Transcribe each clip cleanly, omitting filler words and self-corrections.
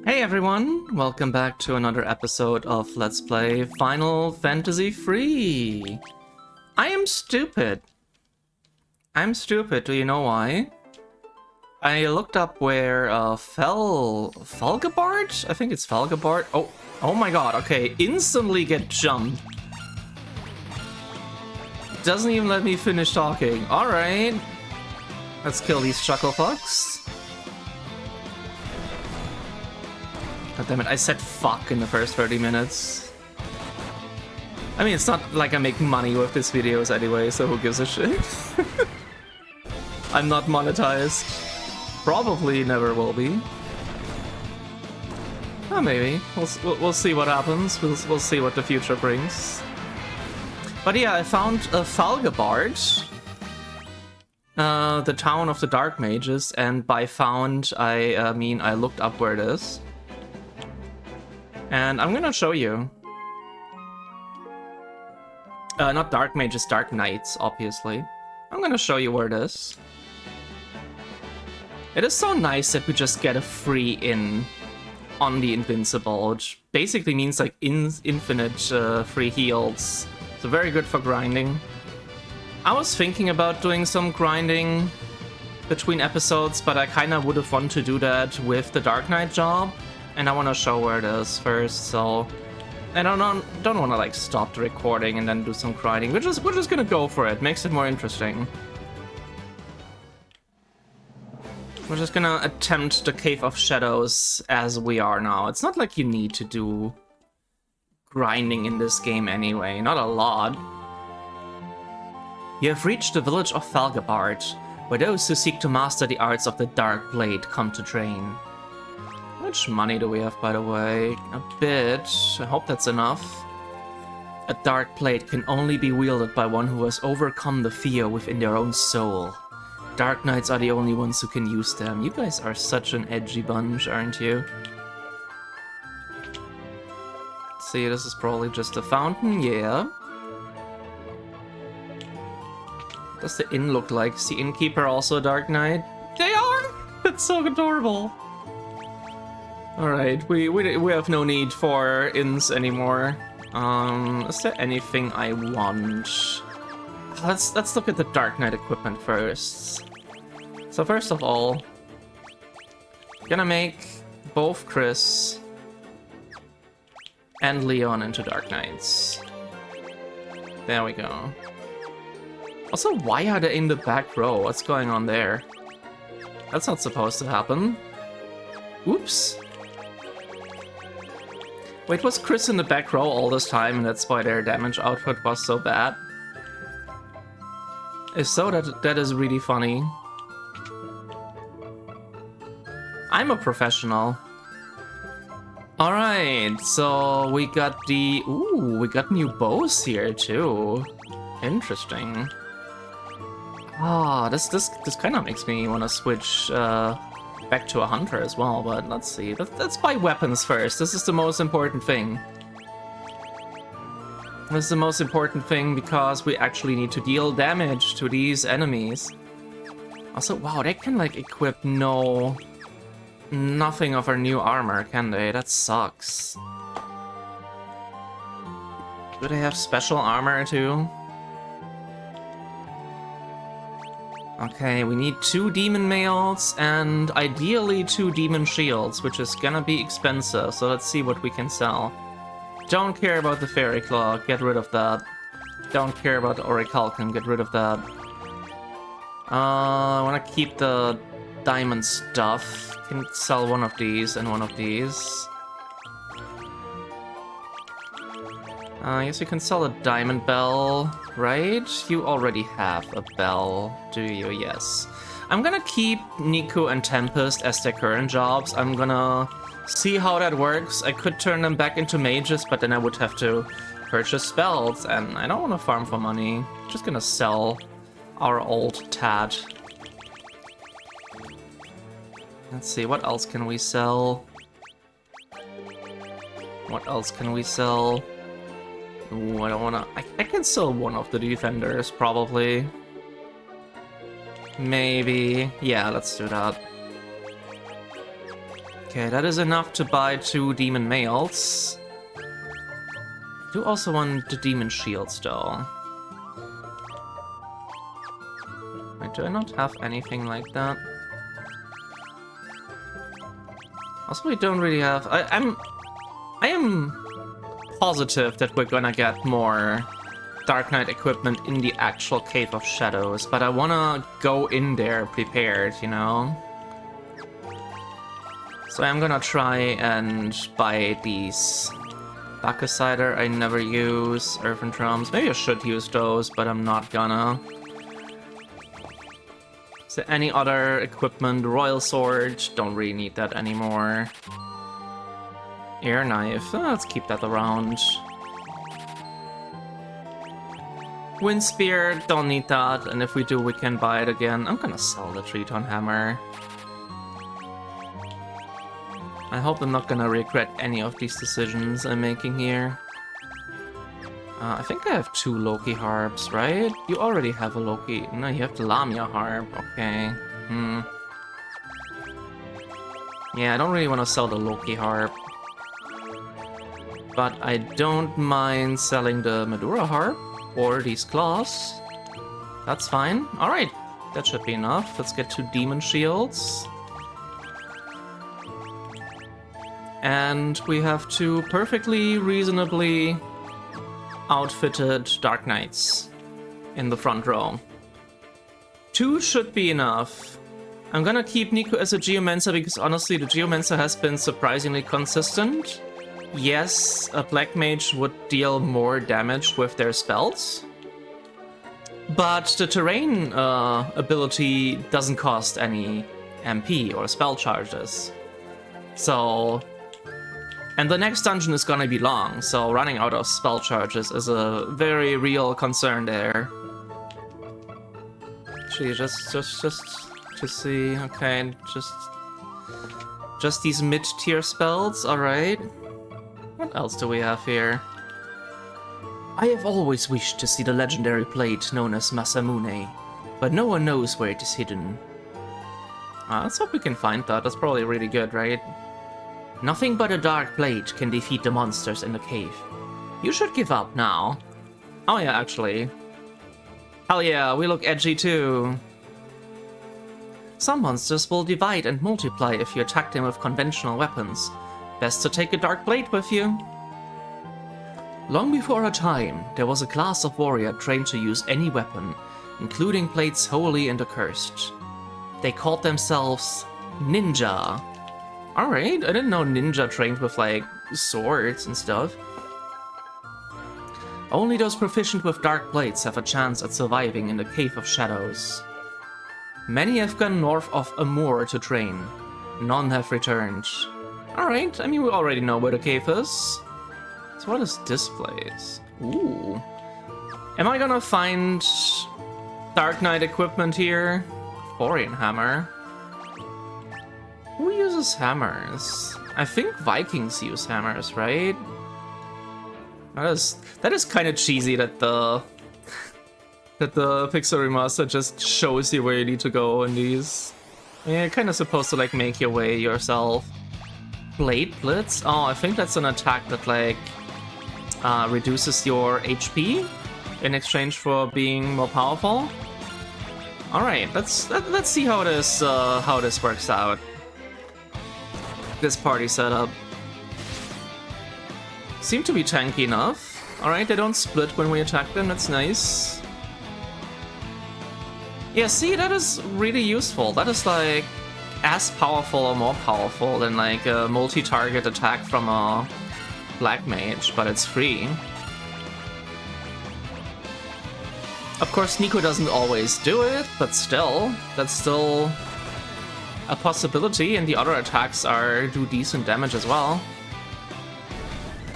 Hey everyone, welcome back to another episode of Let's Play Final Fantasy III. I am stupid. I'm stupid, do you know why? I looked up where Falgabart? I think it's Falgabart. Oh my god, okay, instantly get jumped. Doesn't even let me finish talking. Alright. Let's kill these chucklefucks. God damn it, I said fuck in the first 30 minutes. I mean, it's not like I make money with these videos anyway, so who gives a shit? I'm not monetized. Probably never will be. Oh, maybe. We'll see what happens. We'll see what the future brings. But yeah, I found Falgabart, the town of the Dark Mages, and by found, I mean I looked up where it is. And I'm gonna show you. Not Dark Mages, Dark Knights, obviously. I'm gonna show you where it is. It is so nice that we just get a free in on the Invincible, which basically means like infinite free heals. So very good for grinding. I was thinking about doing some grinding between episodes, but I kinda would have wanted to do that with the Dark Knight job. And I want to show where it is first, so I don't want to like stop the recording and then do some grinding. We're just gonna go for it. Makes it more interesting. We're just gonna attempt the Cave of Shadows as we are now. It's not like you need to do grinding in this game anyway. Not a lot. You have reached the village of Falgabart, where those who seek to master the arts of the Dark Blade come to train. How much money do we have, by the way? A bit. I hope that's enough. A dark blade can only be wielded by one who has overcome the fear within their own soul. Dark Knights are the only ones who can use them. You guys are such an edgy bunch, aren't you? See, this is probably just a fountain, yeah. What does the inn look like? Is the innkeeper also a Dark Knight? They are! That's so adorable! Alright, we have no need for inns anymore. Is there anything I want? Let's look at the Dark Knight equipment first. So first of all, gonna make both Chris and Leon into Dark Knights. There we go. Also, why are they in the back row? What's going on there? That's not supposed to happen. Oops. Wait, was Chris in the back row all this time and that's why their damage output was so bad? If so, that is really funny. I'm a professional. Alright, so we got the... Ooh, we got new bows here too. Interesting. Ah, this kind of makes me want to switch back to a hunter as well, but let's see. Let's buy weapons first. This is the most important thing. This is the most important thing because we actually need to deal damage to these enemies. Also, wow, they can like equip nothing of our new armor, can they? That sucks. Do they have special armor too? Okay, we need 2 demon mails and ideally 2 demon shields, which is gonna be expensive, so let's see what we can sell. Don't care about the Fairy Claw, get rid of that. Don't care about the Orichalcum, get rid of that. I wanna keep the diamond stuff. Can sell one of these and one of these. I guess you can sell a diamond bell, right? You already have a bell, do you? Yes. I'm gonna keep Nico and Tempest as their current jobs. I'm gonna see how that works. I could turn them back into mages, but then I would have to purchase spells, and I don't want to farm for money. I'm just gonna sell our old Tad. Let's see, what else can we sell? What else can we sell? Ooh, I don't wanna... I can sell one of the defenders, probably. Maybe... Yeah, let's do that. Okay, that is enough to buy 2 demon males. I do also want the demon shields, though. Wait, do I not have anything like that? Also, we don't really have... I am positive that we're gonna get more Dark Knight equipment in the actual Cave of Shadows, but I wanna go in there prepared, you know? So I'm gonna try and buy these. Bacchus Cider I never use, Earthen Drums. Maybe I should use those, but I'm not gonna. Is there any other equipment? Royal Sword, don't really need that anymore. Air Knife, let's keep that around. Wind Spear, don't need that, and if we do, we can buy it again. I'm gonna sell the 3-ton hammer. I hope I'm not gonna regret any of these decisions I'm making here. I think I have 2 Loki harps, right? You already have a Loki. No, you have the Lamia harp. Okay. Yeah, I don't really want to sell the Loki harp. But I don't mind selling the Medura harp or these claws. That's fine. Alright, that should be enough. Let's get 2 demon shields. And we have 2 perfectly reasonably outfitted Dark Knights in the front row. 2 should be enough. I'm gonna keep Nico as a Geomancer because honestly the Geomancer has been surprisingly consistent. Yes, a Black Mage would deal more damage with their spells, but the terrain ability doesn't cost any MP or spell charges. So... And the next dungeon is gonna be long, so running out of spell charges is a very real concern there. Actually, just to see, okay, just these mid-tier spells, alright. What else do we have here? I have always wished to see the legendary plate known as Masamune, but no one knows where it is hidden. Let's hope we can find that, that's probably really good, right? Nothing but a dark blade can defeat the monsters in the cave. You should give up now. Oh yeah, actually. Hell yeah, we look edgy too. Some monsters will divide and multiply if you attack them with conventional weapons. Best to take a dark blade with you. Long before our time, there was a class of warrior trained to use any weapon, including blades holy and accursed. They called themselves ninja. Alright, I didn't know ninja trained with, like, swords and stuff. Only those proficient with dark blades have a chance at surviving in the Cave of Shadows. Many have gone north of Amur to train. None have returned. Alright, I mean, we already know where the cave is. So what is this place? Ooh. Am I gonna find Dark Knight equipment here? Thorian hammer. Who uses hammers? I think Vikings use hammers, right? That is kind of cheesy that the Pixel Remaster just shows you where you need to go in these. Yeah, you're kind of supposed to like make your way yourself. Blade Blitz? Oh, I think that's an attack that like reduces your HP in exchange for being more powerful. All right, let's see how this works out. This party setup seem to be tanky enough. Alright, they don't split when we attack them, that's nice. Yeah, see, that is really useful. That is like as powerful or more powerful than like a multi-target attack from a Black Mage, but it's free. Of course, Nico doesn't always do it, but still, that's still a possibility, and the other attacks do decent damage as well.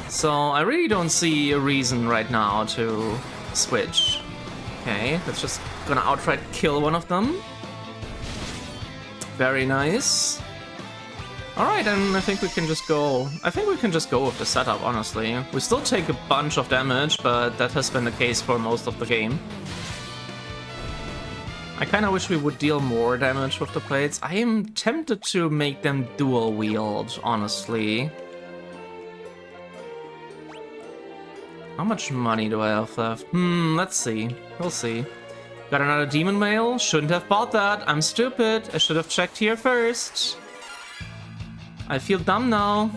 So I really don't see a reason right now to switch. Okay, that's just gonna outright kill one of them. Very nice. Alright, and I think we can just go... I think we can just go with the setup, honestly. We still take a bunch of damage, but that has been the case for most of the game. I kind of wish we would deal more damage with the plates. I am tempted to make them dual wield, honestly. How much money do I have left? Let's see. We'll see. Got another demon mail? Shouldn't have bought that. I'm stupid. I should have checked here first. I feel dumb now.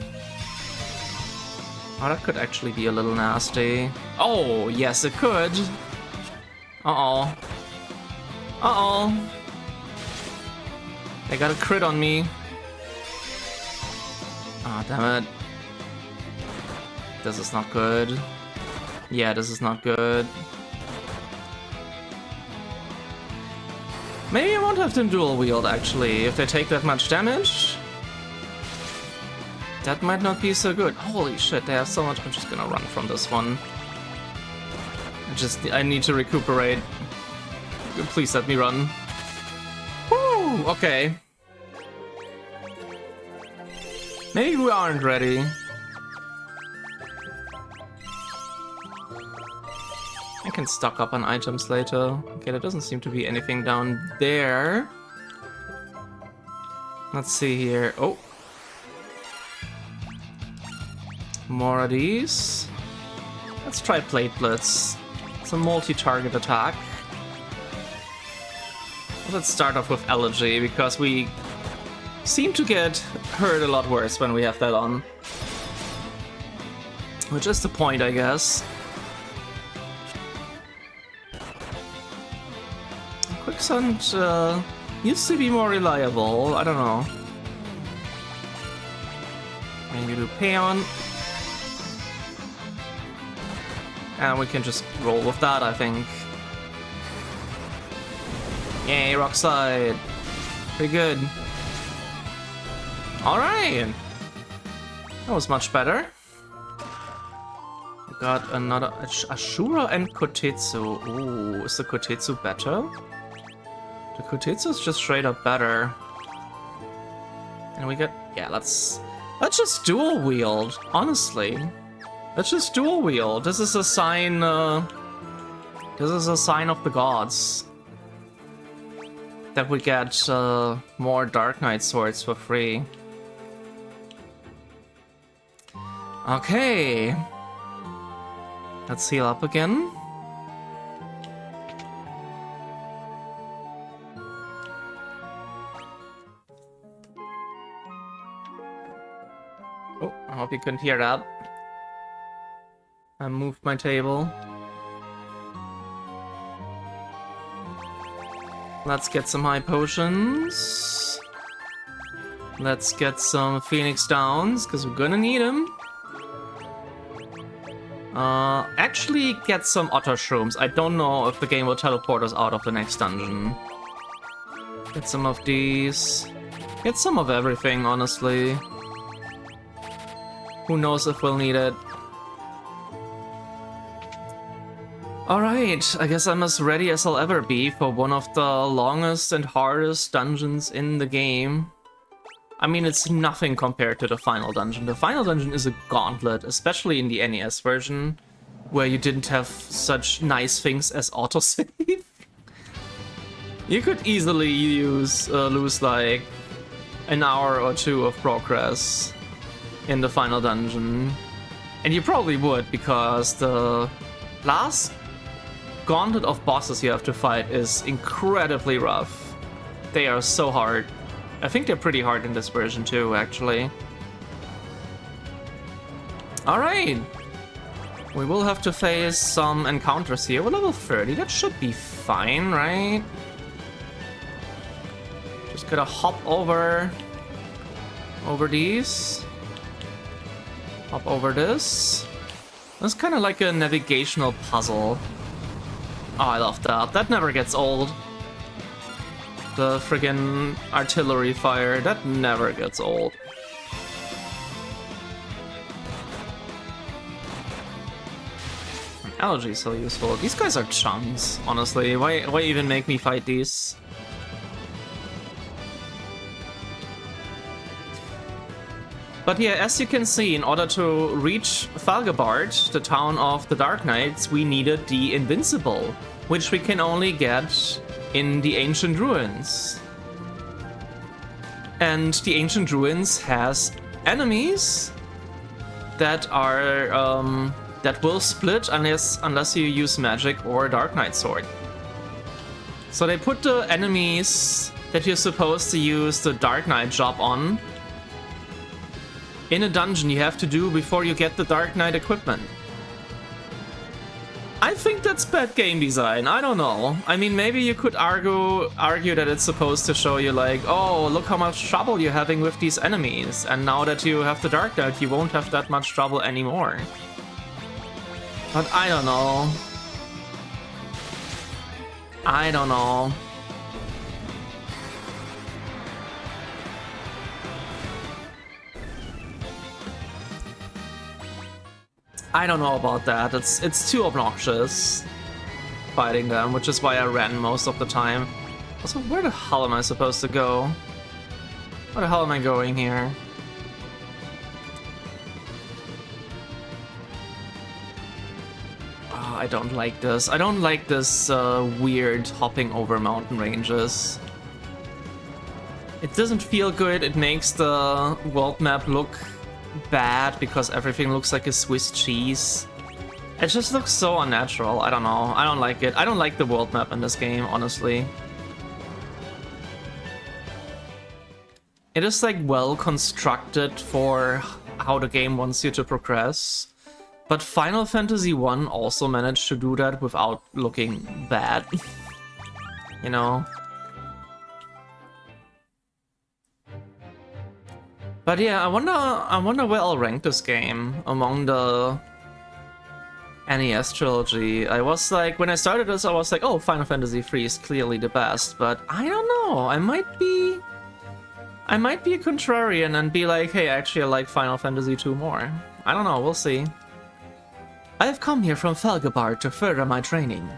Oh, that could actually be a little nasty. Oh, yes, it could. Uh-oh. Uh-oh. They got a crit on me. Ah, damn it. This is not good. Yeah, this is not good. Maybe I won't have them dual wield, actually, if they take that much damage. That might not be so good. Holy shit, they have so much. I'm just gonna run from this one. I need to recuperate. Please let me run. Woo! Okay. Maybe we aren't ready. I can stock up on items later. Okay, there doesn't seem to be anything down there. Let's see here. Oh. More of these. Let's try Plate Blitz. It's a multi-target attack. Let's start off with Elegy, because we seem to get hurt a lot worse when we have that on. Which is the point, I guess. Quicksand used to be more reliable. I don't know. Maybe do Paeon. And we can just roll with that, I think. Yay, Rock Slide. Pretty good. Alright. That was much better. We got another Ashura and Kotetsu. Ooh, is the Kotetsu better? The Kotetsu is just straight up better. And we get... yeah, let's just dual wield, honestly. Let's just dual wield. This is a sign, this is a sign of the gods. That we get more Dark Knight swords for free. Okay. Let's heal up again. Oh, I hope you couldn't hear that. I moved my table. Let's get some high potions. Let's get some Phoenix Downs, because we're gonna need them. Actually get some Otter Shrooms. I don't know if the game will teleport us out of the next dungeon. Get some of these. Get some of everything, honestly. Who knows if we'll need it. Alright, I guess I'm as ready as I'll ever be for one of the longest and hardest dungeons in the game. I mean, it's nothing compared to the final dungeon. The final dungeon is a gauntlet, especially in the NES version, where you didn't have such nice things as autosave. You could easily lose like an hour or two of progress in the final dungeon. And you probably would, because the last gauntlet of bosses you have to fight is incredibly rough. They are so hard. I think they're pretty hard in this version too, actually. Alright. We will have to face some encounters here. We're level 30, that should be fine, right? Just gotta hop over these. Hop over this. That's kind of like a navigational puzzle. Oh, I love that. That never gets old. The friggin' artillery fire, that never gets old. Elegy is so useful. These guys are chunks, honestly. Why even make me fight these? But yeah, as you can see, in order to reach Thalgabard, the town of the Dark Knights, we needed the Invincible, which we can only get in the Ancient Ruins. And the Ancient Ruins has enemies that are that will split unless you use magic or Dark Knight Sword. So they put the enemies that you're supposed to use the Dark Knight job on in a dungeon you have to do before you get the Dark Knight equipment. I think that's bad game design. I don't know. I mean, maybe you could argue that it's supposed to show you like, oh, look how much trouble you're having with these enemies, and now that you have the Dark Knight, you won't have that much trouble anymore. But I don't know. I don't know. I don't know about that. It's too obnoxious fighting them, which is why I ran most of the time. Also, where the hell am I supposed to go? Where the hell am I going here? Oh, I don't like this. I don't like this weird hopping over mountain ranges. It doesn't feel good. It makes the world map look bad because everything looks like a Swiss cheese. It just looks so unnatural. I don't know. I don't like it. I don't like the world map in this game, honestly. It is like well constructed for how the game wants you to progress. But Final Fantasy 1 also managed to do that without looking bad. You know? But yeah, I wonder where I'll rank this game among the NES trilogy. I was like, when I started this, I was like, oh, Final Fantasy 3 is clearly the best, but I don't know. I might be a contrarian and be like, hey, actually, I like Final Fantasy 2 more. I don't know. We'll see. I have come here from Felgebard to further my training.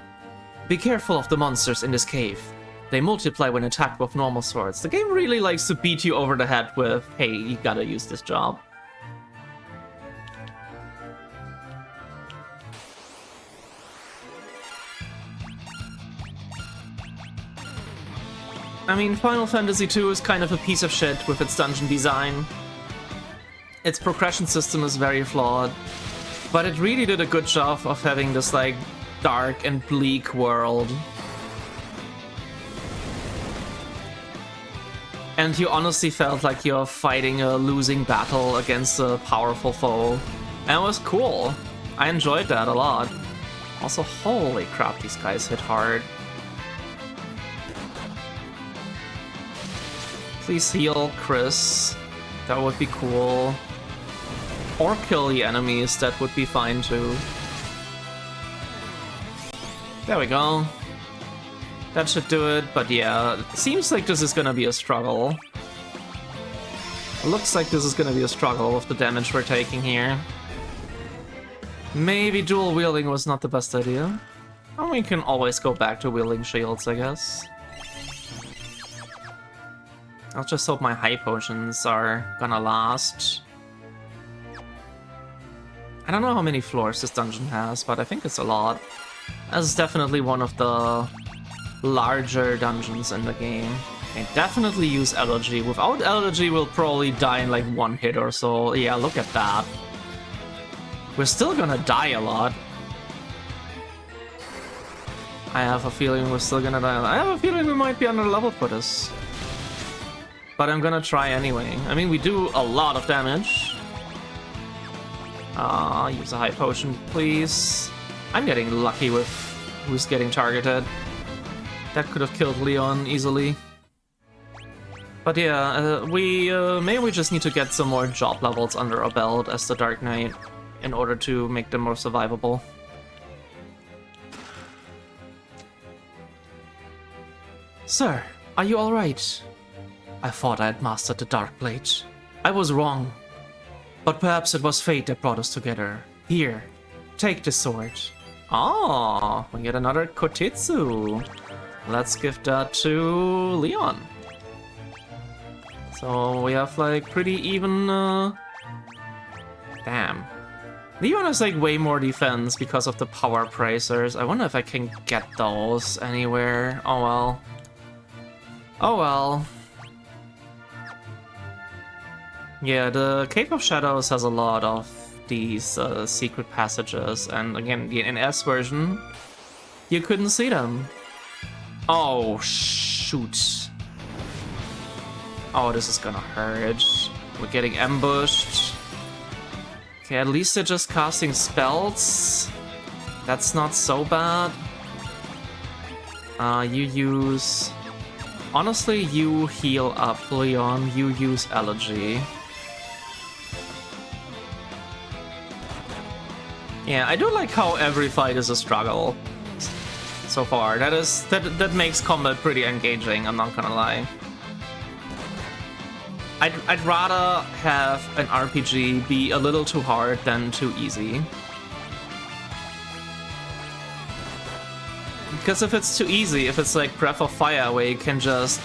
Be careful of the monsters in this cave. They multiply when attacked with normal swords. The game really likes to beat you over the head with, hey, you gotta use this job. I mean, Final Fantasy II is kind of a piece of shit with its dungeon design. Its progression system is very flawed, but it really did a good job of having this, like, dark and bleak world. And you honestly felt like you're fighting a losing battle against a powerful foe. And it was cool. I enjoyed that a lot. Also, holy crap, these guys hit hard. Please heal Chris. That would be cool. Or kill the enemies, that would be fine too. There we go. That should do it, but yeah, it seems like this is gonna be a struggle. It looks like this is gonna be a struggle with the damage we're taking here. Maybe dual wielding was not the best idea. And we can always go back to wielding shields, I guess. I'll just hope my high potions are gonna last. I don't know how many floors this dungeon has, but I think it's a lot. This is definitely one of the larger dungeons in the game. Okay, definitely use Elegy. Without Elegy, we'll probably die in like one hit or so. Yeah, look at that. We're still gonna die a lot. I have a feeling we're still gonna die a lot. I have a feeling we might be under level for this. But I'm gonna try anyway. I mean, we do a lot of damage. Use a high potion, please. I'm getting lucky with who's getting targeted. That could have killed Leon easily. But yeah, maybe we just need to get some more job levels under our belt as the Dark Knight in order to make them more survivable. Sir, are you alright? I thought I had mastered the Dark Blade. I was wrong. But perhaps it was fate that brought us together. Here, take the sword. Oh, we get another Kotitsu. Let's give that to Leon. So we have like pretty even... Damn. Leon has like way more defense because of the power bracers. I wonder if I can get those anywhere. Oh well. Oh well. Yeah, the Cave of Shadows has a lot of these secret passages, and again, the NS version, you couldn't see them. Oh, shoot. Oh, this is gonna hurt. We're getting ambushed. Okay, at least they're just casting spells. That's not so bad. You use... Honestly, you heal up, Leon. You use Elegy. Yeah, I do like how every fight is a struggle so far. That makes combat pretty engaging, I'm not gonna lie. I'd rather have an RPG be a little too hard than too easy. Because if it's too easy, if it's like Breath of Fire where you can just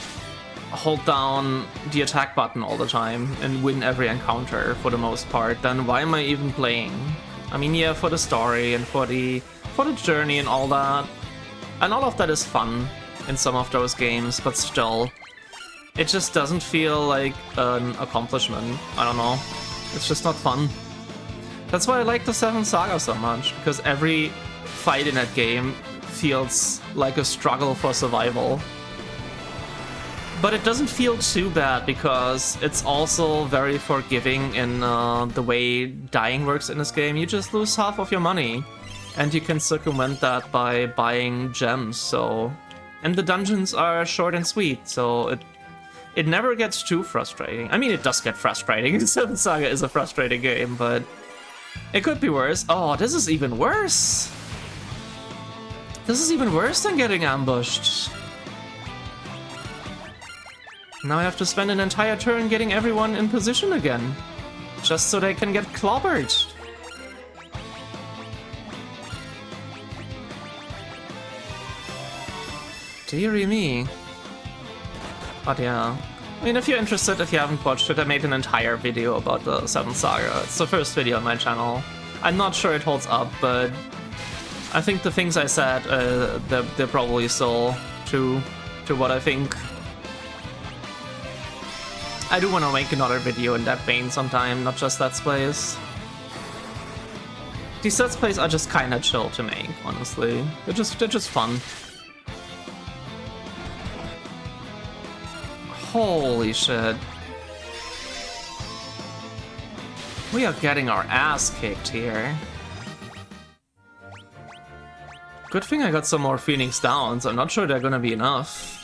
hold down the attack button all the time and win every encounter for the most part, then why am I even playing? I mean, yeah, for the story and for the journey and all that. And all of that is fun in some of those games, but still, it just doesn't feel like an accomplishment. I don't know. It's just not fun. That's why I like the Seventh Saga so much, because every fight in that game feels like a struggle for survival. But it doesn't feel too bad because it's also very forgiving in the way dying works in this game. You just lose half of your money, and you can circumvent that by buying gems. So, and the dungeons are short and sweet, so it never gets too frustrating. I mean, it does get frustrating. Seventh Saga is a frustrating game, but it could be worse. Oh, this is even worse. This is even worse than getting ambushed. Now I have to spend an entire turn getting everyone in position again, just so they can get clobbered. Deary me. But yeah, I mean, if you're interested, if you haven't watched it, I made an entire video about the Seventh Saga. It's the first video on my channel. I'm not sure it holds up, but I think the things I said, they're probably still true to what I think. I do want to make another video in that vein sometime, not just Let's Plays. These Let's Plays are just kinda chill to make, honestly. They're just fun. Holy shit. We are getting our ass kicked here. Good thing I got some more Phoenix Downs. I'm not sure they're gonna be enough.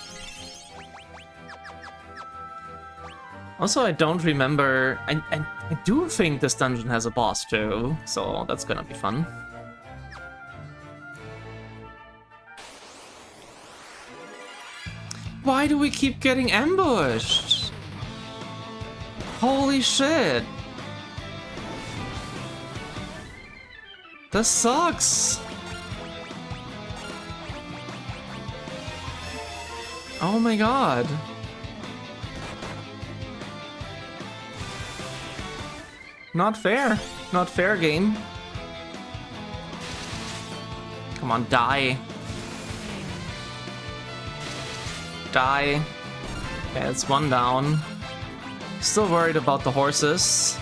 Also, I don't remember... I do think this dungeon has a boss too, so that's gonna be fun. Why do we keep getting ambushed? Holy shit! This sucks! Oh my god. Not fair. Not fair, game. Come on, die. Die. Okay, it's one down. Still worried about the horses.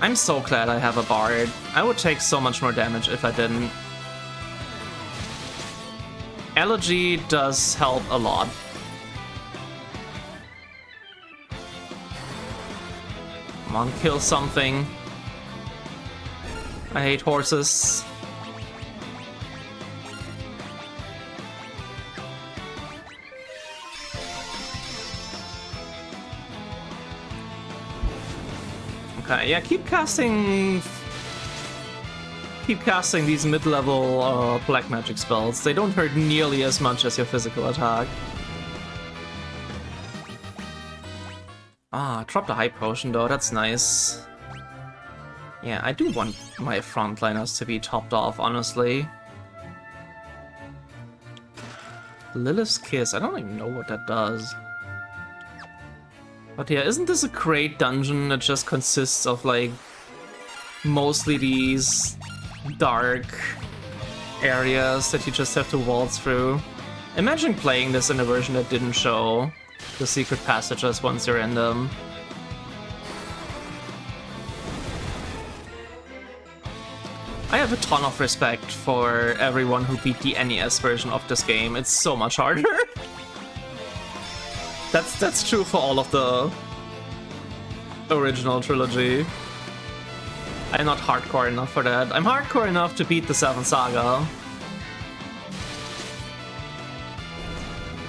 I'm so glad I have a bard. I would take so much more damage if I didn't. Elegy does help a lot. Come on, kill something. I hate horses. Okay, yeah, keep casting these mid-level black magic spells. They don't hurt nearly as much as your physical attack. Ah, dropped a high potion though, that's nice. Yeah, I do want my frontliners to be topped off, honestly. Lilith's Kiss, I don't even know what that does. But yeah, isn't this a great dungeon that just consists of like mostly these dark areas that you just have to waltz through? Imagine playing this in a version that didn't show the secret passages once you're in them. I have a ton of respect for everyone who beat the NES version of this game. It's so much harder. That's true for all of the original trilogy. I'm not hardcore enough for that. I'm hardcore enough to beat the 7th Saga.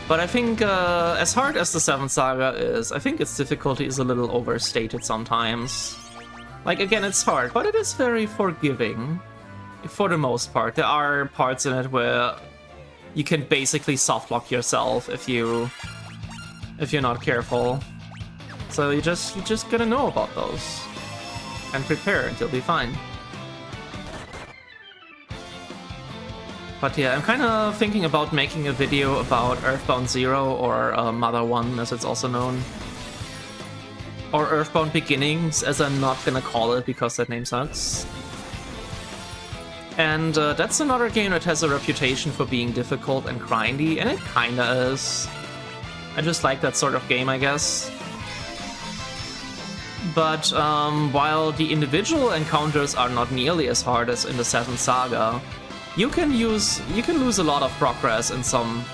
But I think, as hard as the 7th Saga is, I think its difficulty is a little overstated sometimes. Like, again, it's hard, but it is very forgiving. For the most part. There are parts in it where you can basically softlock yourself if you're not careful. So you just gotta know about those. And prepare and you'll be fine. But yeah, I'm kind of thinking about making a video about Earthbound Zero, or Mother 1 as it's also known. Or Earthbound Beginnings, as I'm not gonna call it because that name sucks. And that's another game that has a reputation for being difficult and grindy, and it kinda is. I just like that sort of game, I guess. But while the individual encounters are not nearly as hard as in the 7th Saga, you can lose a lot of progress in some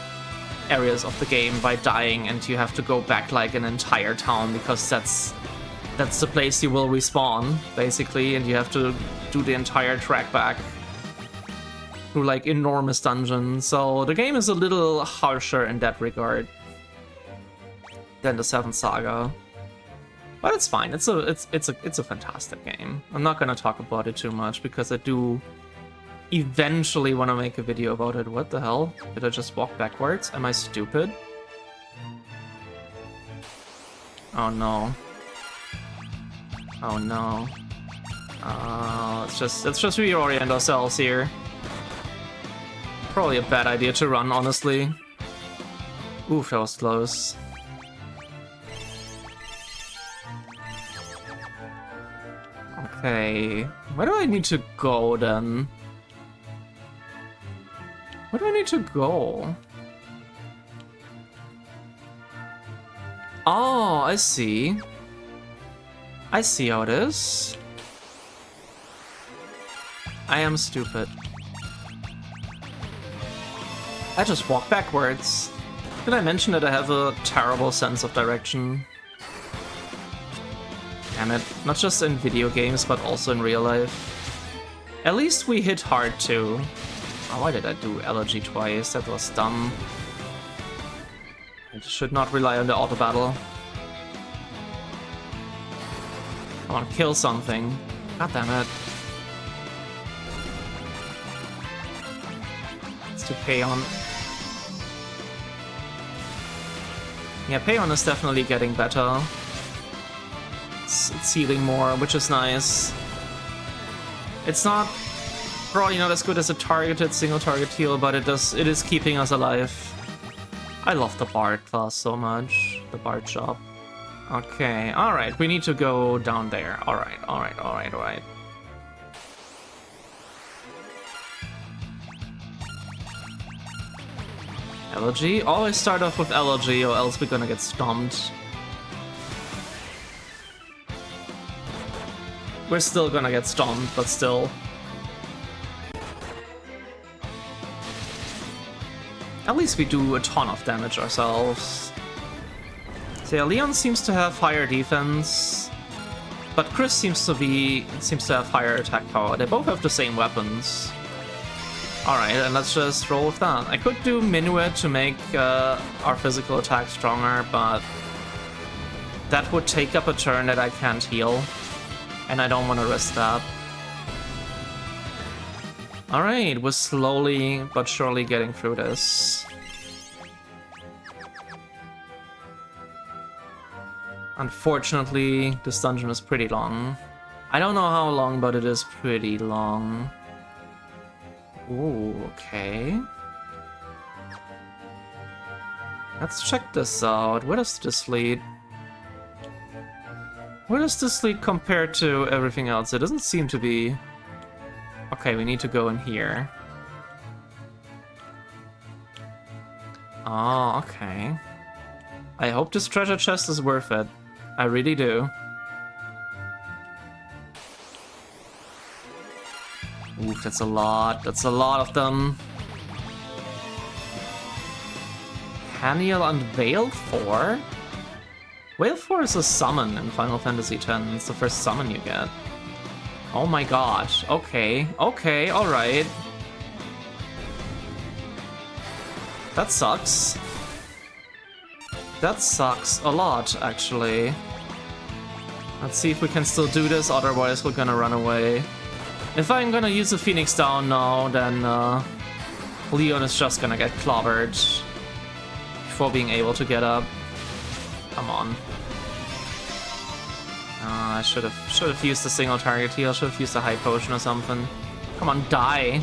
areas of the game by dying, and you have to go back like an entire town because that's the place you will respawn, basically, and you have to do the entire track back through like enormous dungeons. So the game is a little harsher in that regard than the 7th Saga. But it's fine. It's a fantastic game. I'm not gonna talk about it too much because I do eventually want to make a video about it. What the hell? Did I just walk backwards? Am I stupid? Oh no. Oh no. Let's just reorient ourselves here. Probably a bad idea to run, honestly. Oof, that was close. Okay, where do I need to go then? Where do I need to go? Oh, I see. I see how it is. I am stupid. I just walk backwards. Did I mention that I have a terrible sense of direction? Damn it. Not just in video games, but also in real life. At least we hit hard too. Oh, why did I do Elegy twice? That was dumb. I should not rely on the auto battle. I want to kill something. God damn it. Let's do Payon. Yeah, Payon is definitely getting better. It's healing more, which is nice. It's not probably not as good as a targeted single target heal, but it is keeping us alive. I love the Bard class so much. The Bard shop. Okay, alright, we need to go down there. Alright. Elegy? Always start off with Elegy or else we're gonna get stomped. We're still gonna get stomped, but still. At least we do a ton of damage ourselves. So yeah, Leon seems to have higher defense, but Chris seems to have higher attack power. They both have the same weapons. Alright, and let's just roll with that. I could do Minuet to make our physical attack stronger, but that would take up a turn that I can't heal, and I don't want to risk that. Alright, we're slowly but surely getting through this. Unfortunately, this dungeon is pretty long. I don't know how long, but it is pretty long. Ooh, okay. Let's check this out. Where does this lead? Where does this lead compare to everything else? It doesn't seem to be... Okay, we need to go in here. Oh, okay. I hope this treasure chest is worth it. I really do. Oof, that's a lot. That's a lot of them. Haniel and Veil 4? Veil 4 is a summon in Final Fantasy X. It's the first summon you get. Oh my god. Okay. Okay, alright. That sucks. That sucks a lot, actually. Let's see if we can still do this, otherwise we're gonna run away. If I'm gonna use the Phoenix Down now, then Leon is just gonna get clobbered before being able to get up. Come on. I should have used the single target heal. Should have used a high potion or something. Come on, die.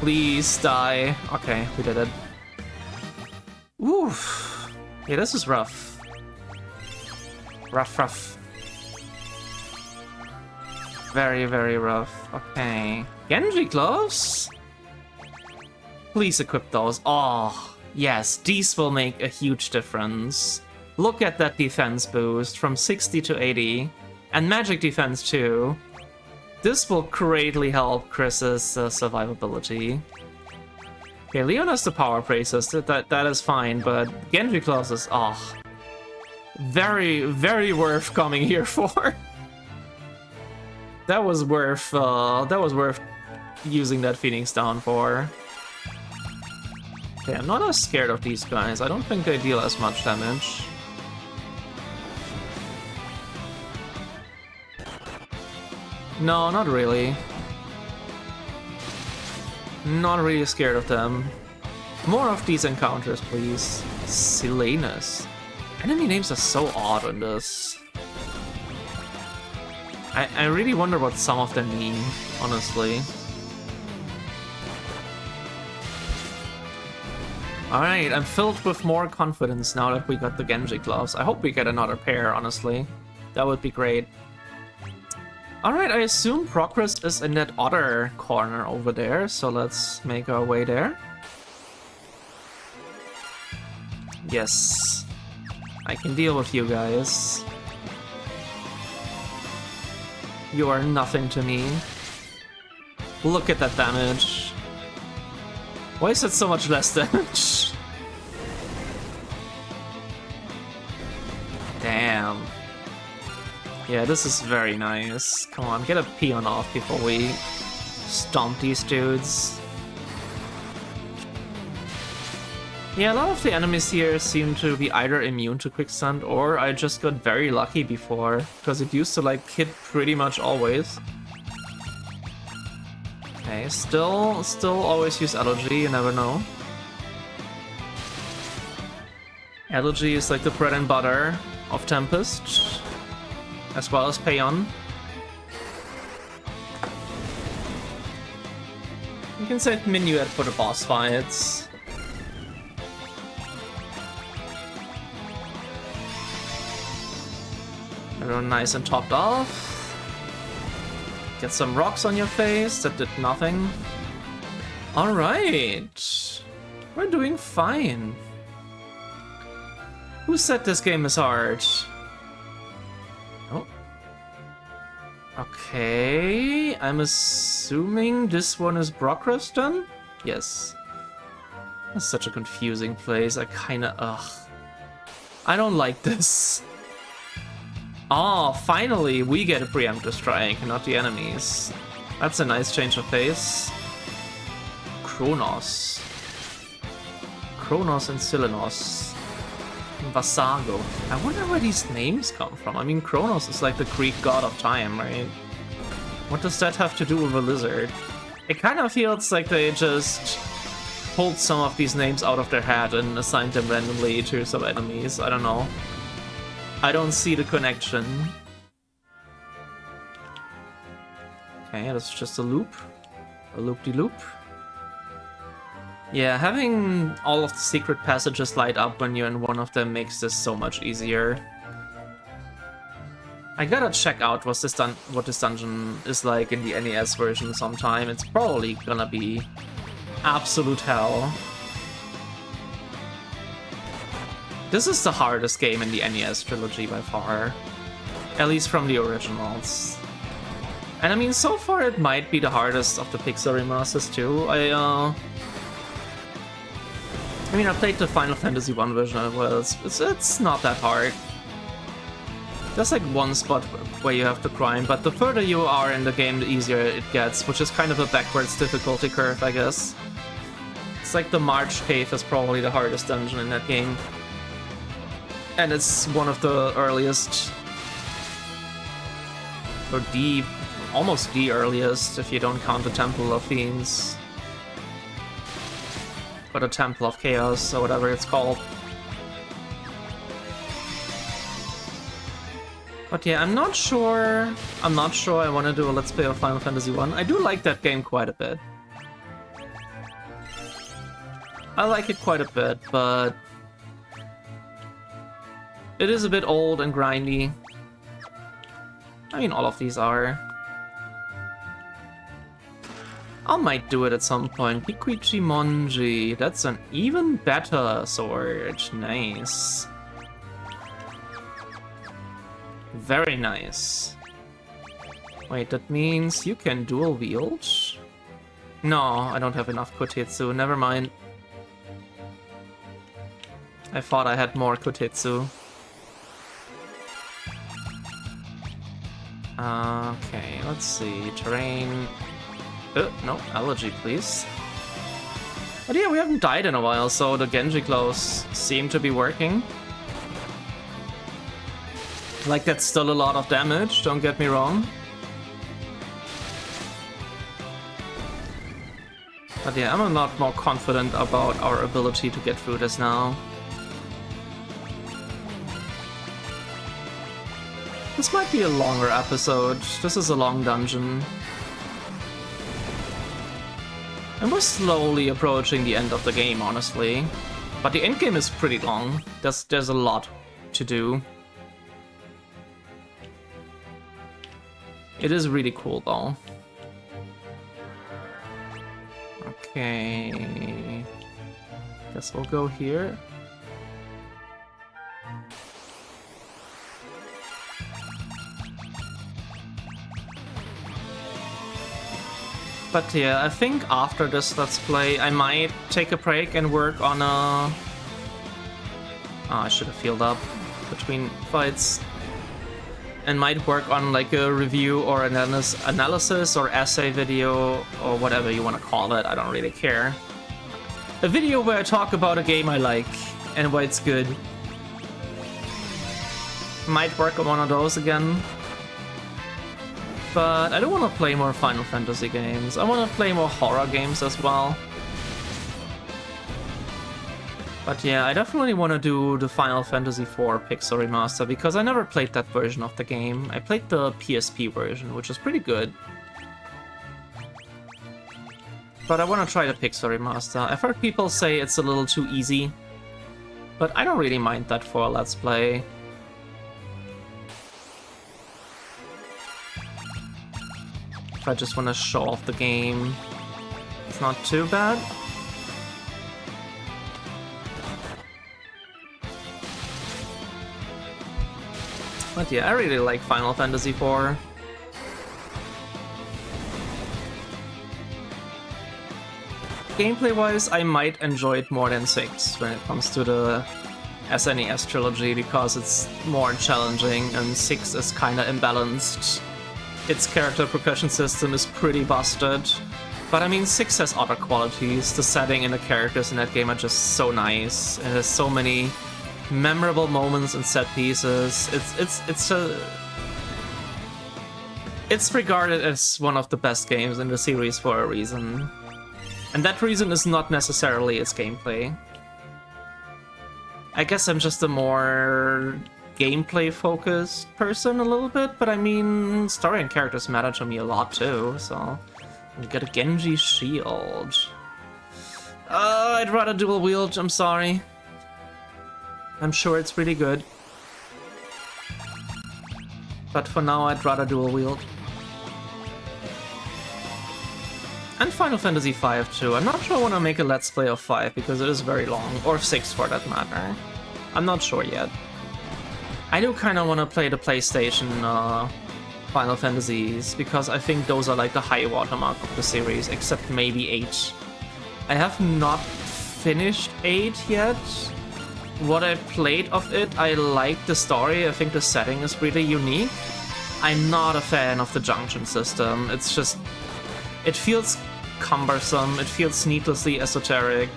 Please die. Okay, we did it. Oof. Yeah, this is rough. Rough. Very, very rough. Okay. Genji gloves? Please equip those. Oh, yes, these will make a huge difference. Look at that defense boost from 60 to 80. And magic defense too. This will greatly help Chris's survivability. Okay, Leon has the power braces, that is fine, but Genji gloves is, oh, very, very worth coming here for. That was worth using that Phoenix Down for. Okay, I'm not as scared of these guys. I don't think they deal as much damage. No, not really. Not really scared of them. More of these encounters, please. Silenus. Enemy names are so odd on this. I really wonder what some of them mean, honestly. Alright, I'm filled with more confidence now that we got the Genji gloves. I hope we get another pair, honestly. That would be great. Alright, I assume progress is in that other corner over there, so let's make our way there. Yes. I can deal with you guys. You are nothing to me. Look at that damage. Why is it so much less damage? Damn. Yeah, this is very nice. Come on, get a peon off before we stomp these dudes. Yeah, a lot of the enemies here seem to be either immune to quicksand or I just got very lucky before, because it used to like hit pretty much always. Okay, still always use Elegy, you never know. Elegy is like the bread and butter of Tempest, as well as Payon. You can set Minuet for the boss fights. Everyone nice and topped off. Get some rocks on your face, that did nothing. Alright. We're doing fine. Who said this game is hard? Oh. Okay, I'm assuming this one is Brokkrest. Yes. That's such a confusing place. I kinda, I don't like this. Oh, finally we get a preemptive strike, not the enemies. That's a nice change of pace. Kronos. Kronos and Silenos. Vasago. I wonder where these names come from. I mean, Kronos is like the Greek god of time, right? What does that have to do with a lizard? It kind of feels like they just pulled some of these names out of their hat and assigned them randomly to some enemies. I don't know. I don't see the connection. Okay, that's just a loop. A loop-de-loop. Yeah, having all of the secret passages light up when you're in one of them makes this so much easier. I gotta check out what this dungeon is like in the NES version sometime. It's probably gonna be absolute hell. This is the hardest game in the NES trilogy by far. At least from the originals. And I mean, so far it might be the hardest of the Pixel remasters too. I mean, I played the Final Fantasy 1 version as well. It's not that hard. There's like one spot where you have to climb, but the further you are in the game, the easier it gets, which is kind of a backwards difficulty curve, I guess. It's like the March Cave is probably the hardest dungeon in that game. And it's one of the earliest, or almost the earliest, if you don't count the Temple of Fiends. Or the Temple of Chaos, or whatever it's called. But yeah, I'm not sure I want to do a Let's Play of Final Fantasy 1. I do like that game quite a bit. I like it quite a bit, but it is a bit old and grindy. I mean, all of these are. I might do it at some point. Pikuichi Monji. That's an even better sword. Nice. Very nice. Wait, that means you can dual wield? No, I don't have enough Kotetsu. Never mind. I thought I had more Kotetsu. Okay, let's see. Terrain. No, allergy, please. But yeah, we haven't died in a while, so the Genji claws seem to be working. Like, that's still a lot of damage, don't get me wrong. But yeah, I'm a lot more confident about our ability to get through this now. This might be a longer episode. This is a long dungeon. And we're slowly approaching the end of the game, honestly. But the end game is pretty long. There's a lot to do. It is really cool, though. Okay. Guess we'll go here. But yeah, I think after this Let's Play, I might take a break and work on a... Oh, I should have healed up between fights. And might work on like a review or analysis or essay video or whatever you want to call it. I don't really care. A video where I talk about a game I like and why it's good. Might work on one of those again. But I don't want to play more Final Fantasy games. I want to play more horror games as well. But yeah, I definitely want to do the Final Fantasy IV Pixel Remaster because I never played that version of the game. I played the PSP version, which is pretty good. But I want to try the Pixel Remaster. I've heard people say it's a little too easy, but I don't really mind that for a Let's Play. If I just want to show off the game, it's not too bad. But yeah, I really like Final Fantasy IV. Gameplay-wise, I might enjoy it more than 6 when it comes to the SNES trilogy because it's more challenging and 6 is kinda imbalanced. Its character progression system is pretty busted. But I mean, 6 has other qualities. The setting and the characters in that game are just so nice. And there's so many memorable moments and set pieces. It's regarded as one of the best games in the series for a reason. And that reason is not necessarily its gameplay. I guess I'm just a more gameplay-focused person a little bit, but I mean, story and characters matter to me a lot too, so... We get a Genji shield. I'd rather dual wield, I'm sorry. I'm sure it's pretty good. But for now, I'd rather dual wield. And Final Fantasy V too. I'm not sure I want to make a Let's Play of 5 because it is very long, or 6 for that matter. I'm not sure yet. I do kind of want to play the PlayStation Final Fantasies because I think those are like the high watermark of the series, except maybe 8. I have not finished 8 yet. What I played of it, I like the story. I think the setting is really unique. I'm not a fan of the junction system. It's just... it feels cumbersome, it feels needlessly esoteric.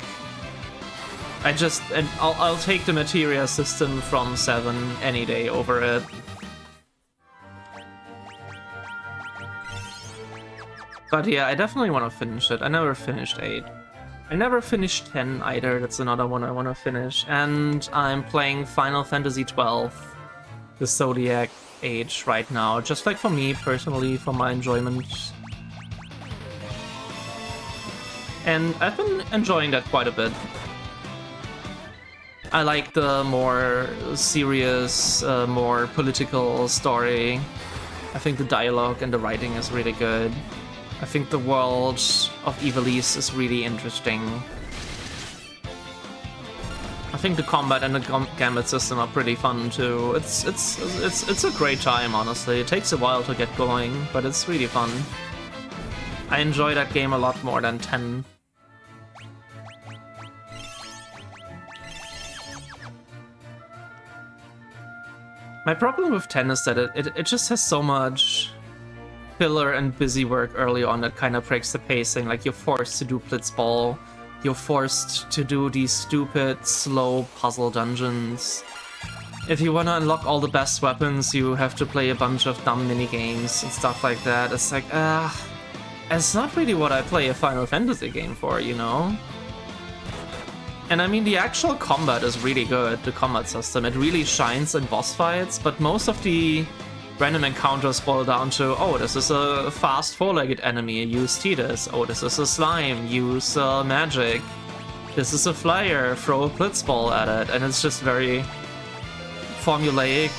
I'll take the materia system from 7 any day over it. But yeah, I definitely want to finish it. I never finished 8. I never finished 10 either, that's another one I want to finish. And I'm playing Final Fantasy XII, the Zodiac Age right now, just like for me personally, for my enjoyment. And I've been enjoying that quite a bit. I like the more serious, more political story. I think the dialogue and the writing is really good. I think the world of Ivalice is really interesting. I think the combat and the gambit system are pretty fun too. It's a great time, honestly. It takes a while to get going, but it's really fun. I enjoy that game a lot more than 10. My problem with 10 is that it just has so much filler and busy work early on that kind of breaks the pacing. Like, you're forced to do Blitzball, you're forced to do these stupid, slow puzzle dungeons. If you want to unlock all the best weapons, you have to play a bunch of dumb minigames and stuff like that. It's like, it's not really what I play a Final Fantasy game for, you know? And I mean, the actual combat is really good, the combat system. It really shines in boss fights, but most of the random encounters boil down to, oh, this is a fast four-legged enemy, use Tidus. Oh, this is a slime, use magic. This is a flyer, throw a blitzball at it. And it's just very formulaic.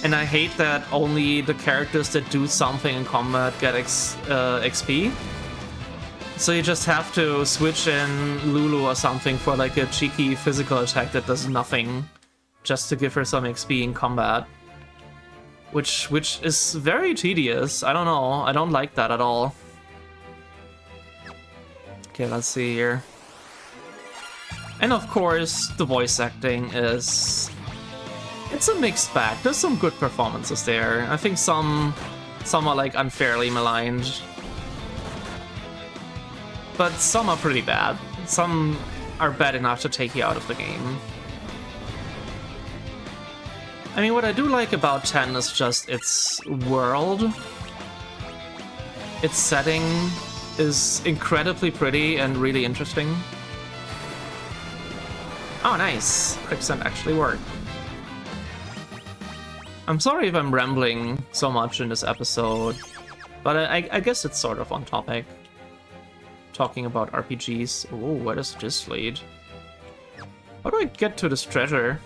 And I hate that only the characters that do something in combat get XP. So you just have to switch in Lulu or something for like a cheeky physical attack that does nothing, just to give her some XP in combat. Which is very tedious. I don't know. I don't like that at all. Okay, let's see here. And of course, the voice acting is... it's a mixed bag. There's some good performances there. I think some are like unfairly maligned. But some are pretty bad. Some are bad enough to take you out of the game. I mean, what I do like about 10 is just its world. Its setting is incredibly pretty and really interesting. Oh, nice. Quicksand actually worked. I'm sorry if I'm rambling so much in this episode, but I guess it's sort of on topic. Talking about RPGs. Oh, where does this lead? How do I get to this treasure?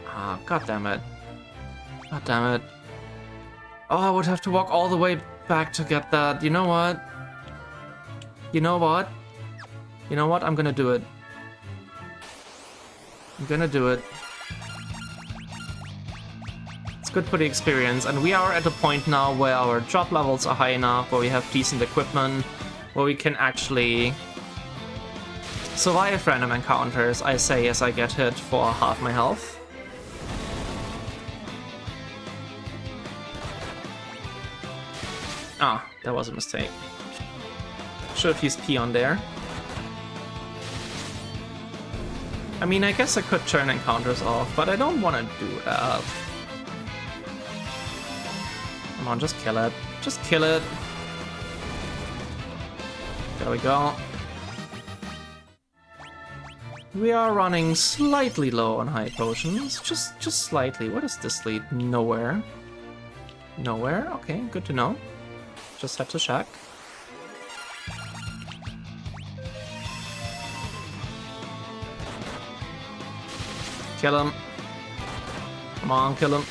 Ah, god damn it. God damn it. Oh, I would have to walk all the way back to get that. You know what? You know what? You know what? I'm gonna do it. I'm gonna do it. It's good for the experience, and we are at a point now where our drop levels are high enough, where we have decent equipment, where we can actually survive random encounters, I say as I get hit for half my health. Ah, that was a mistake. Should have used P on there. I mean, I guess I could turn encounters off, but I don't want to do that. Come on, just kill it. Just kill it. There we go. We are running slightly low on high potions. Just slightly. Where does this lead? Nowhere. Nowhere? Okay, good to know. Just had to check. Kill him. Come on, kill him.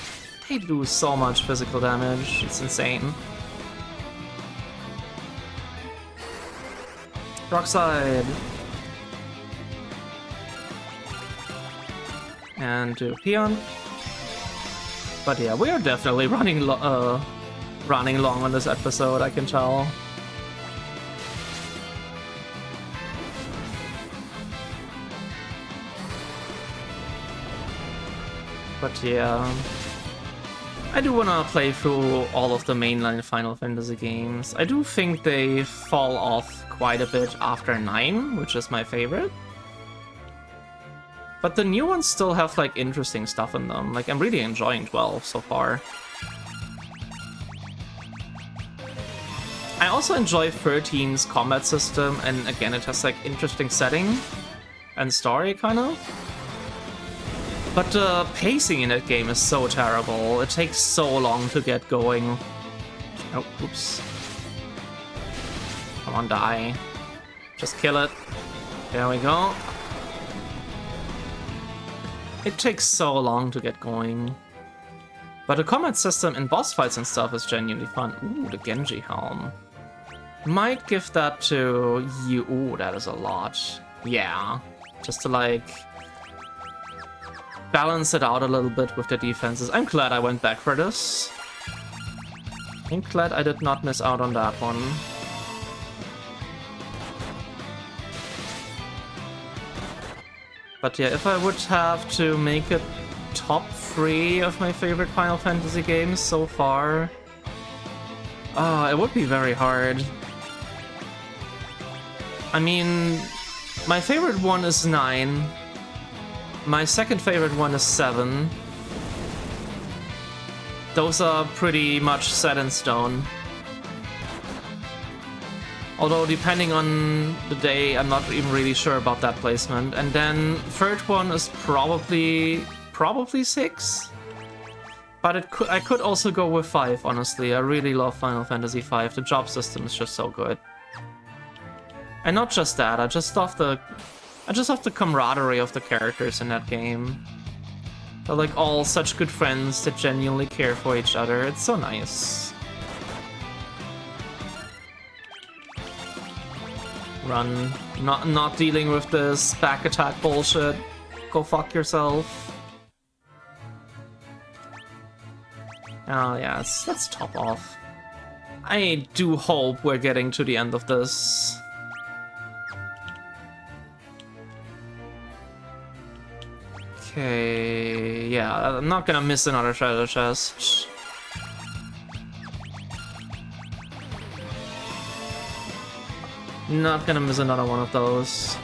They do so much physical damage, it's insane. Rock Slide. And do Peon. But yeah, we are definitely running long on this episode, I can tell. But yeah, I do wanna play through all of the mainline Final Fantasy games. I do think they fall off quite a bit after 9, which is my favorite. But the new ones still have like interesting stuff in them. Like, I'm really enjoying 12 so far. I also enjoy 13's combat system, and again, it has like interesting setting and story, kind of. But the pacing in that game is so terrible. It takes so long to get going. Oh, oops. Come on, die. Just kill it. There we go. It takes so long to get going. But the combat system in boss fights and stuff is genuinely fun. Ooh, the Genji helm. Might give that to you. Ooh, that is a lot. Yeah. Just to like balance it out a little bit with the defenses. I'm glad I went back for this. I'm glad I did not miss out on that one. But yeah, if I would have to make it top 3 of my favorite Final Fantasy games so far, it would be very hard. I mean, my favorite one is 9. My second favorite one is 7. Those are pretty much set in stone. Although, depending on the day, I'm not even really sure about that placement. And then third one is probably 6. But I could also go with 5, honestly. I really love Final Fantasy V. The job system is just so good. And not just that, I just love the camaraderie of the characters in that game. They're like all such good friends that genuinely care for each other. It's so nice. Run. Not dealing with this back attack bullshit. Go fuck yourself. Oh yeah, let's top off. I do hope we're getting to the end of this. Okay, yeah, I'm not gonna miss another treasure chest. Not gonna miss another one of those.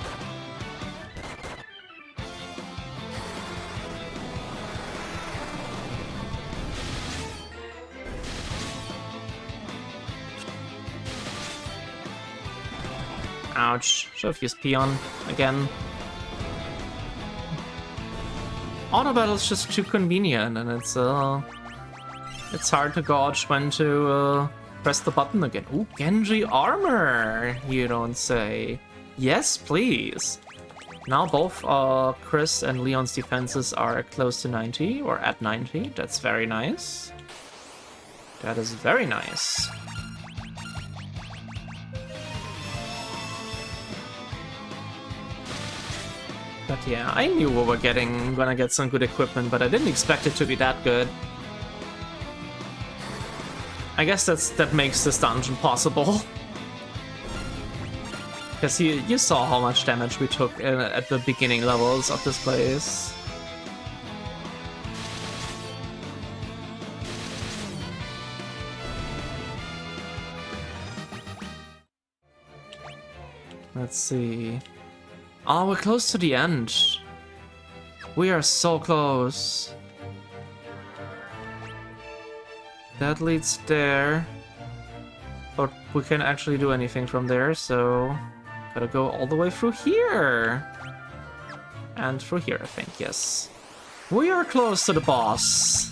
Ouch. Should have used Peon again. Auto battle's just too convenient, and it's hard to gauge when to press the button again. Ooh, Genji armor, you don't say. Yes, please. Now both Chris and Leon's defenses are close to 90, or at 90. That's very nice. That is very nice. But yeah, I knew we were gonna get some good equipment, but I didn't expect it to be that good. I guess that makes this dungeon possible. Because you saw how much damage we took at the beginning levels of this place. Let's see. Oh, we're close to the end. We are so close. That leads there. But we can't actually do anything from there, so gotta go all the way through here. And through here, I think, yes. We are close to the boss.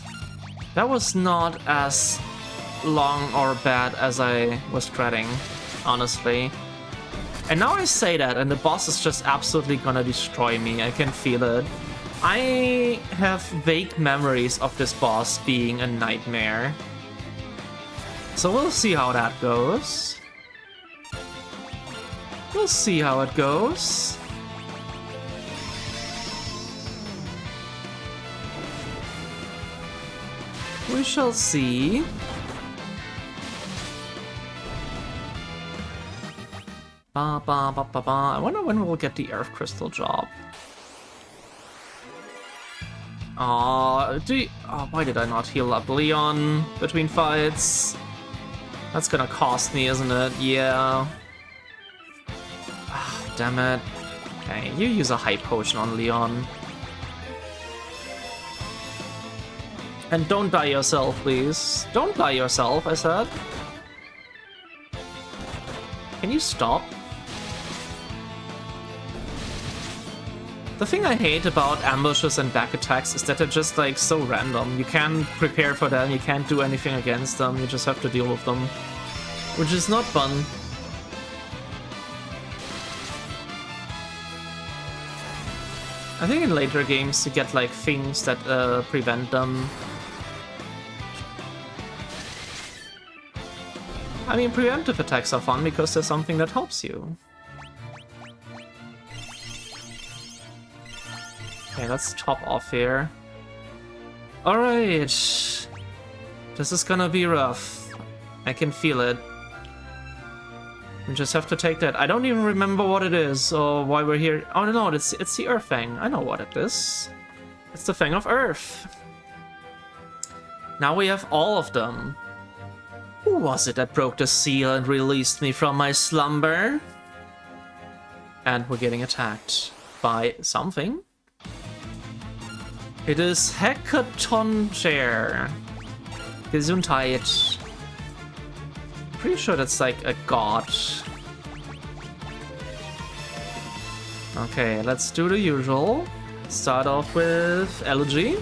That was not as long or bad as I was dreading, honestly. And now I say that, and the boss is just absolutely gonna destroy me. I can feel it. I have vague memories of this boss being a nightmare. So we'll see how that goes. We'll see how it goes. We shall see. Ba ba ba ba ba. I wonder when we'll get the Earth Crystal job. Oh, why did I not heal up Leon between fights? That's gonna cost me, isn't it? Yeah. Ah, damn it. Okay, you use a high potion on Leon. And don't die yourself, please. Don't die yourself, I said. Can you stop? The thing I hate about ambushes and back attacks is that they're just like so random. You can't prepare for them, you can't do anything against them, you just have to deal with them. Which is not fun. I think in later games you get like things that prevent them. I mean, preemptive attacks are fun because there's something that helps you. Okay, let's top off here. Alright. This is gonna be rough. I can feel it. We just have to take that. I don't even remember what it is or why we're here. Oh no, it's the Earth Fang. I know what it is. It's the Fang of Earth. Now we have all of them. Who was it that broke the seal and released me from my slumber? And we're getting attacked by something. It is Hekatoncher. Gesundheit. Pretty sure that's like a god. Okay, let's do the usual. Start off with Elegy.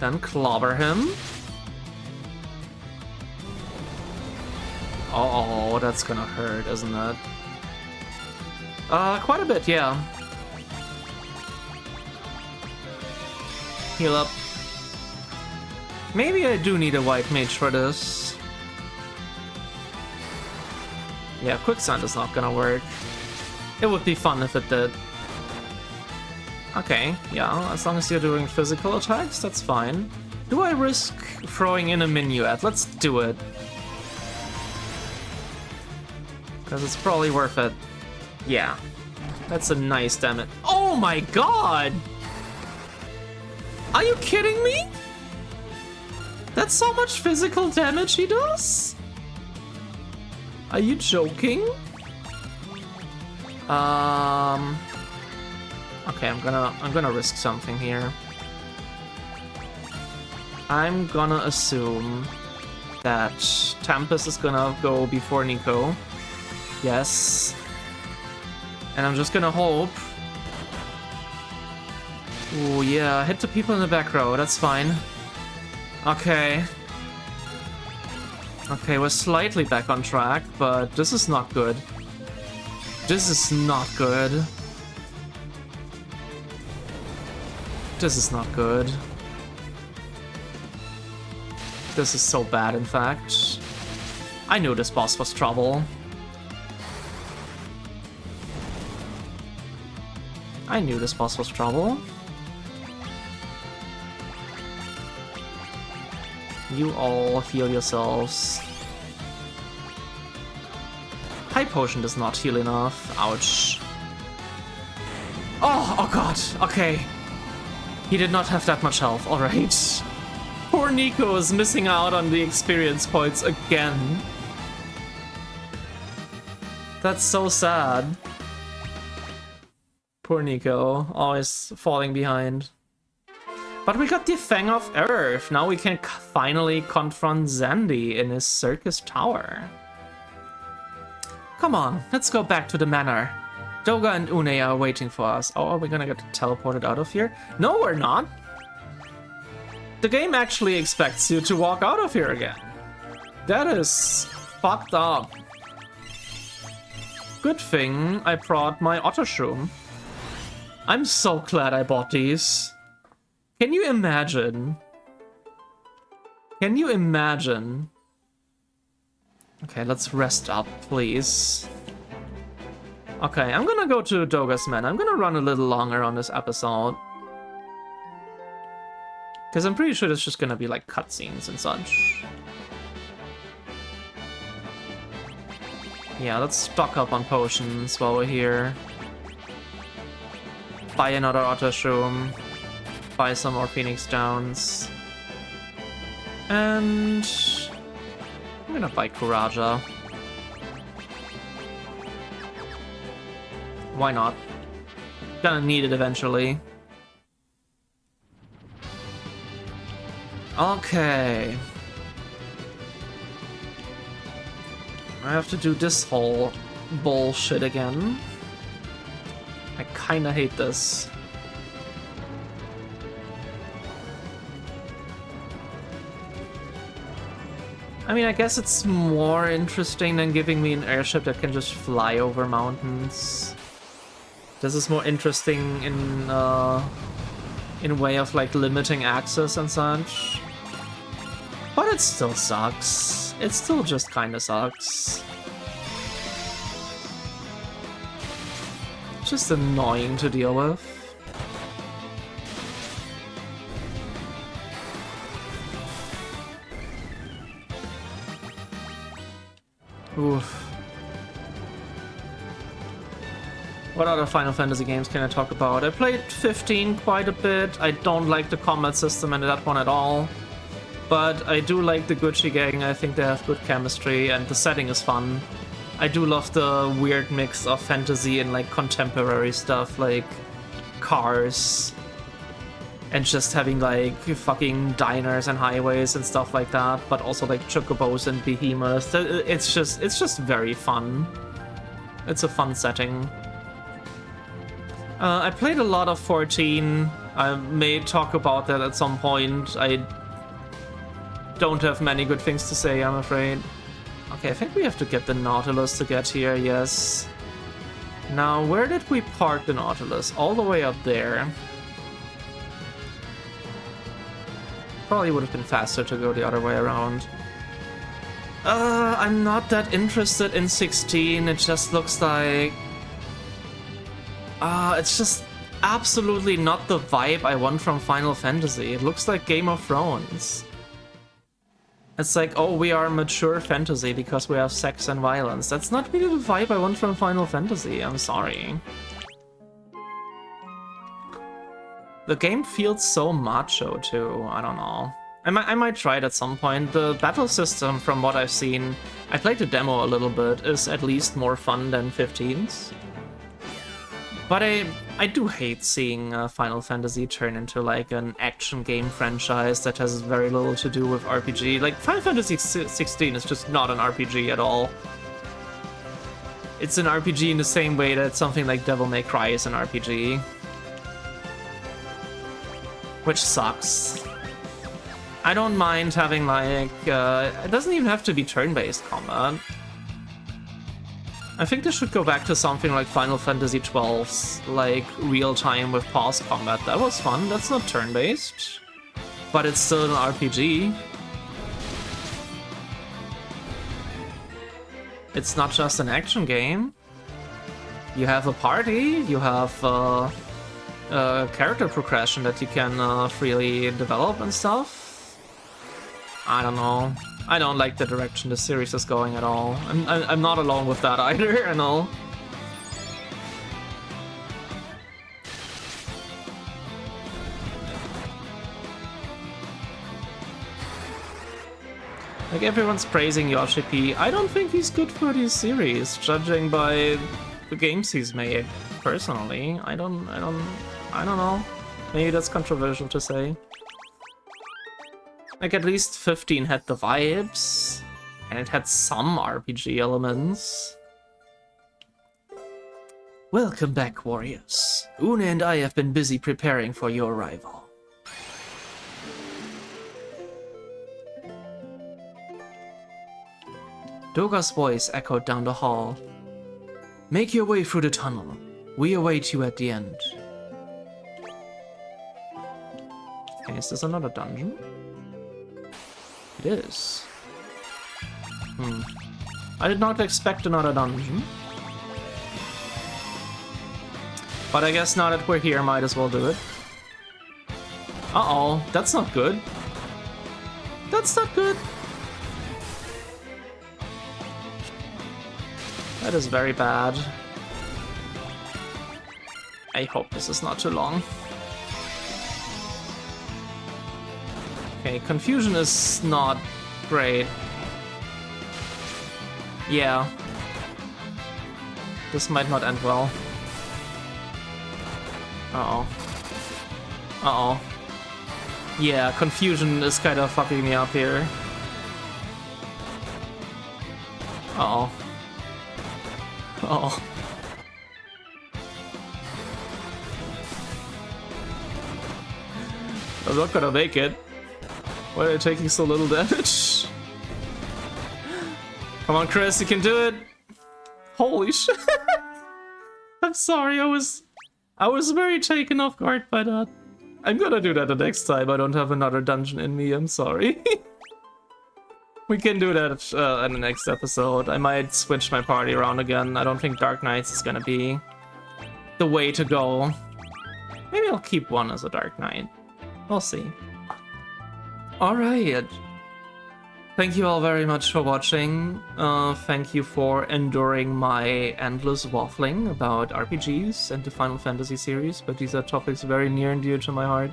Then clobber him. Oh, that's gonna hurt, isn't it? Quite a bit, yeah. Heal up. Maybe I do need a white mage for this. Yeah, quicksand is not gonna work. It would be fun if it did. Okay, yeah, as long as you're doing physical attacks, that's fine. Do I risk throwing in a minuet? Let's do it. Because it's probably worth it. Yeah. That's a nice damage. Oh my god! Are you kidding me? That's so much physical damage he does? Are you joking? Okay, I'm gonna risk something here. I'm gonna assume that Tempest is gonna go before Nico. Yes. And I'm just gonna hope. Oh yeah, hit the people in the back row, that's fine. Okay. Okay, we're slightly back on track, but this is not good. This is not good. This is not good. This is so bad, in fact. I knew this boss was trouble. I knew this boss was trouble. You all heal yourselves. High potion does not heal enough. Ouch. Oh god. Okay. He did not have that much health. Alright. Poor Nico is missing out on the experience points again. That's so sad. Poor Nico. Always falling behind. But we got the Fang of Earth. Now we can finally confront Zandy in his circus tower. Come on, let's go back to the manor. Doga and Une are waiting for us. Oh, are we gonna get teleported out of here? No, we're not. The game actually expects you to walk out of here again. That is fucked up. Good thing I brought my Ottershroom. I'm so glad I bought these. Can you imagine? Can you imagine? Okay, let's rest up, please. Okay, I'm gonna go to Doga's Men. I'm gonna run a little longer on this episode. Because I'm pretty sure there's just gonna be like cutscenes and such. Yeah, let's stock up on potions while we're here. Buy another Auto Shroom. Buy some more Phoenix Downs. And I'm gonna buy Kuraja. Why not? Gonna need it eventually. Okay. I have to do this whole bullshit again. I kinda hate this. I mean, I guess it's more interesting than giving me an airship that can just fly over mountains. This is more interesting in way of like limiting access and such. But it still sucks. It still just kinda sucks. It's just annoying to deal with. Oof. What other Final Fantasy games can I talk about? I played 15 quite a bit. I don't like the combat system in that one at all. But I do like the Gucci gang. I think they have good chemistry and the setting is fun. I do love the weird mix of fantasy and like contemporary stuff like cars. And just having like fucking diners and highways and stuff like that, but also like chocobos and behemoths. It's just very fun. It's a fun setting. I played a lot of 14. I may talk about that at some point. I don't have many good things to say, I'm afraid. Okay, I think we have to get the Nautilus to get here, yes. Now, where did we park the Nautilus? All the way up there. Probably would have been faster to go the other way around. I'm not that interested in 16. It just looks like... it's just absolutely not the vibe I want from Final Fantasy. It looks like Game of Thrones. It's like, oh, we are mature fantasy because we have sex and violence. That's not really the vibe I want from Final Fantasy, I'm sorry. The game feels so macho too, I don't know. I might try it at some point. The battle system, from what I've seen, I played the demo a little bit, is at least more fun than 15's. But I do hate seeing Final Fantasy turn into like an action game franchise that has very little to do with RPG. Like, Final Fantasy 16 is just not an RPG at all. It's an RPG in the same way that something like Devil May Cry is an RPG. Which sucks. I don't mind having like... it doesn't even have to be turn-based combat. I think they should go back to something like Final Fantasy XII's, like real-time with pause combat. That was fun. That's not turn-based, but it's still an RPG. It's not just an action game. You have a party, you have character progression that you can freely develop and stuff. I don't know. I don't like the direction the series is going at all. I'm not alone with that either, I know. Like, everyone's praising Yoshi P. I don't think he's good for this series, judging by the games he's made. Personally, I don't know. Maybe that's controversial to say. Like, at least 15 had the vibes, and it had some RPG elements. Welcome back, warriors. Una and I have been busy preparing for your arrival. Doga's voice echoed down the hall. Make your way through the tunnel. We await you at the end. Okay, is this another dungeon? It is. I did not expect another dungeon. But I guess now that we're here, might as well do it. Uh-oh, that's not good. That's not good. That is very bad. I hope this is not too long. Okay, confusion is not great. Yeah. This might not end well. Uh-oh. Uh-oh. Yeah, confusion is kind of fucking me up here. Uh-oh. Uh-oh. I'm not gonna make it. Why are you taking so little damage? Come on, Chris, you can do it! Holy shit! I'm sorry, I was very taken off guard by that. I'm gonna do that the next time I don't have another dungeon in me, I'm sorry. We can do that in the next episode. I might switch my party around again. I don't think Dark Knights is gonna be the way to go. Maybe I'll keep one as a Dark Knight. We'll see. Alright. Thank you all very much for watching. Thank you for enduring my endless waffling about RPGs and the Final Fantasy series, but these are topics very near and dear to my heart.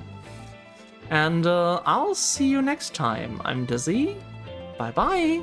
And I'll see you next time. I'm Dizzy. Bye bye.